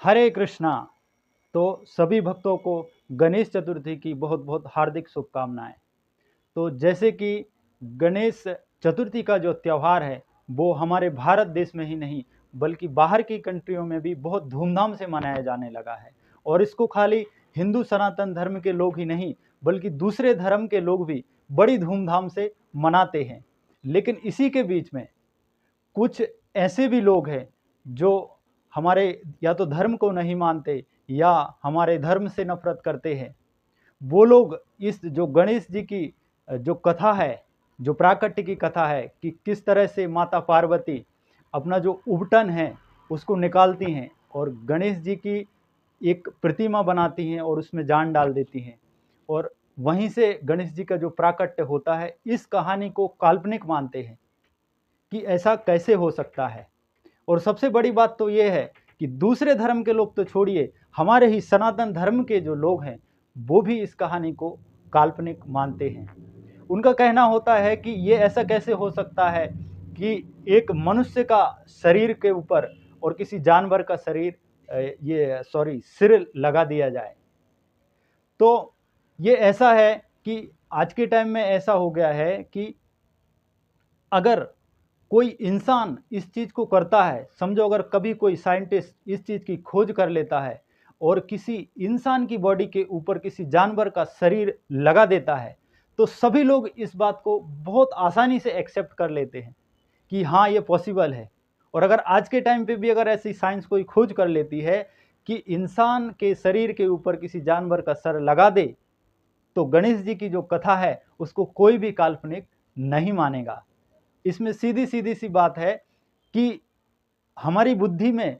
हरे कृष्णा। तो सभी भक्तों को गणेश चतुर्थी की बहुत बहुत हार्दिक शुभकामनाएं। तो जैसे कि गणेश चतुर्थी का जो त्यौहार है वो हमारे भारत देश में ही नहीं बल्कि बाहर की कंट्रियों में भी बहुत धूमधाम से मनाया जाने लगा है। और इसको खाली हिंदू सनातन धर्म के लोग ही नहीं बल्कि दूसरे धर्म के लोग भी बड़ी धूमधाम से मनाते हैं। लेकिन इसी के बीच में कुछ ऐसे भी लोग हैं जो हमारे या तो धर्म को नहीं मानते या हमारे धर्म से नफरत करते हैं। वो लोग इस जो गणेश जी की जो कथा है, जो प्राकट्य की कथा है कि किस तरह से माता पार्वती अपना जो उबटन है उसको निकालती हैं और गणेश जी की एक प्रतिमा बनाती हैं और उसमें जान डाल देती हैं, और वहीं से गणेश जी का जो प्राकट्य होता है, इस कहानी को काल्पनिक मानते हैं कि ऐसा कैसे हो सकता है। और सबसे बड़ी बात तो ये है कि दूसरे धर्म के लोग तो छोड़िए, हमारे ही सनातन धर्म के जो लोग हैं वो भी इस कहानी को काल्पनिक मानते हैं। उनका कहना होता है कि ये ऐसा कैसे हो सकता है कि एक मनुष्य का शरीर के ऊपर और किसी जानवर का सिर लगा दिया जाए। तो ये ऐसा है कि आज के टाइम में ऐसा हो गया है कि अगर कोई इंसान इस चीज़ को करता है, समझो अगर कभी कोई साइंटिस्ट इस चीज़ की खोज कर लेता है और किसी इंसान की बॉडी के ऊपर किसी जानवर का शरीर लगा देता है, तो सभी लोग इस बात को बहुत आसानी से एक्सेप्ट कर लेते हैं कि हाँ ये पॉसिबल है। और अगर आज के टाइम पे भी अगर ऐसी साइंस कोई खोज कर लेती है कि इंसान के शरीर के ऊपर किसी जानवर का सर लगा दे, तो गणेश जी की जो कथा है उसको कोई भी काल्पनिक नहीं मानेगा। इसमें सीधी सीधी सी बात है कि हमारी बुद्धि में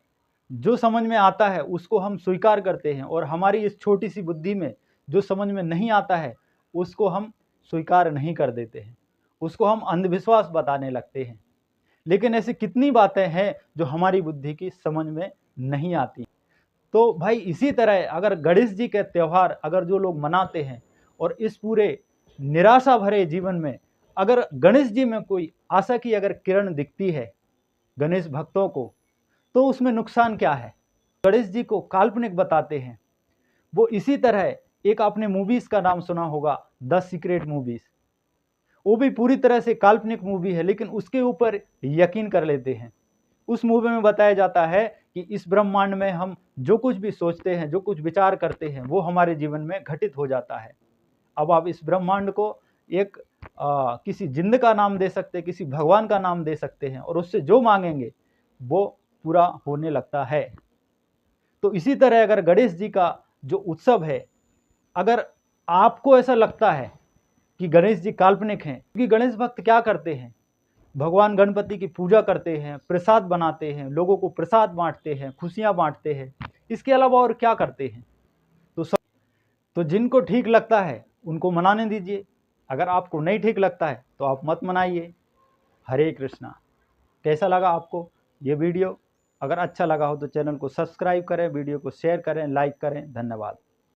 जो समझ में आता है उसको हम स्वीकार करते हैं, और हमारी इस छोटी सी बुद्धि में जो समझ में नहीं आता है उसको हम स्वीकार नहीं कर देते हैं, उसको हम अंधविश्वास बताने लगते हैं। लेकिन ऐसी कितनी बातें हैं जो हमारी बुद्धि की समझ में नहीं आती। तो भाई इसी तरह अगर गणेश जी के त्यौहार अगर जो लोग मनाते हैं और इस पूरे निराशा भरे जीवन में अगर गणेश जी में कोई आशा की अगर किरण दिखती है गणेश भक्तों को, तो उसमें नुकसान क्या है। गणेश जी को काल्पनिक बताते हैं। वो इसी तरह एक आपने मूवीज का नाम सुना होगा, द सीक्रेट मूवीज। वो भी पूरी तरह से काल्पनिक मूवी है लेकिन उसके ऊपर यकीन कर लेते हैं। उस मूवी में बताया जाता है कि इस ब्रह्मांड में हम जो कुछ भी सोचते हैं, जो कुछ विचार करते हैं, वो हमारे जीवन में घटित हो जाता है। अब आप इस ब्रह्मांड को एक किसी जिंद का नाम दे सकते हैं, किसी भगवान का नाम दे सकते हैं, और उससे जो मांगेंगे वो पूरा होने लगता है। तो इसी तरह अगर गणेश जी का जो उत्सव है, अगर आपको ऐसा लगता है कि गणेश जी काल्पनिक हैं, क्योंकि गणेश भक्त क्या करते हैं, भगवान गणपति की पूजा करते हैं, प्रसाद बनाते हैं, लोगों को प्रसाद बांटते हैं, खुशियां बांटते हैं, इसके अलावा और क्या करते हैं। तो जिनको ठीक लगता है उनको मनाने दीजिए, अगर आपको नहीं ठीक लगता है तो आप मत मनाइए। हरे कृष्णा। कैसा लगा आपको ये वीडियो? अगर अच्छा लगा हो तो चैनल को सब्सक्राइब करें, वीडियो को शेयर करें, लाइक करें। धन्यवाद।